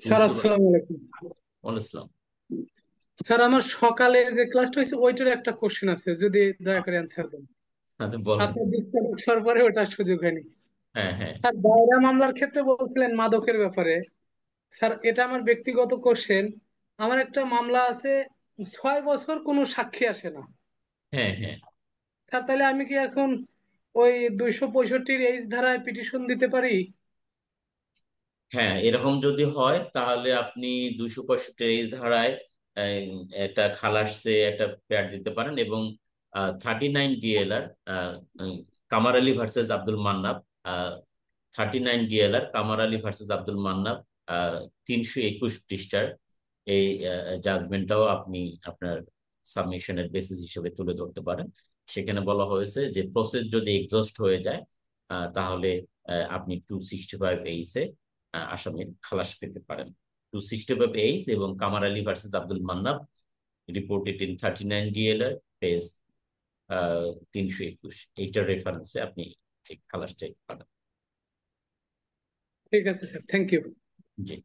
Sir বুঝতে পার আসসালামু আলাইকুম। ইসলাম। স্যার আমার সকালে যে ক্লাসটা হয়েছে ওইটার একটা কোশ্চেন আছে, যদি দয়া করে অ্যান্সার দেন। আচ্ছা, বলেন। আপনার ডিসকানেক্ট হওয়ার পরে ওটার সুযোগ হয়নি। হ্যাঁ, হ্যাঁ, স্যার দায়রা মামলার ক্ষেত্রে বলছিলেন মাদকের ব্যাপারে। স্যার এটা আমার ব্যক্তিগত কোশ্চেন। আমার একটা মামলা আছে, 6 বছর কোনো সাক্ষী আসে না। হ্যাঁ, হ্যাঁ, স্যার তাহলে আমি কি এখন ওই 265 এইচ ধারায় পিটিশন দিতে পারি? হ্যাঁ, এরকম যদি হয় তাহলে আপনি 265 ধারায় আহ, একটা খালাসে একটা প্যাড দিতে পারেন, এবং 39 ডিএলআর কামার আলী ভার্সেস আব্দুল মান্নাব, 39 ডিএলআর কামার আলী ভার্সেস আব্দুল মান্নাব, 321 পৃষ্ঠার এই জাজমেন্টটাও আপনি আপনার সাবমিশনের বেসিস হিসেবে তুলে ধরতে পারেন। সেখানে বলা হয়েছে যে প্রসেস যদি এক্সস্ট হয়ে যায় তাহলে আপনি 265 এইসে আসামির খালাস পেতে পারেন। 265 এইস এবং Kamar Ali versus Abdul Mannan, reported in 39 DLR, page 321, এইটার রেফারেন্সে আপনি এই খালাস চাইতে পারেন। ঠিক আছে স্যার, থ্যাংক ইউ। জি।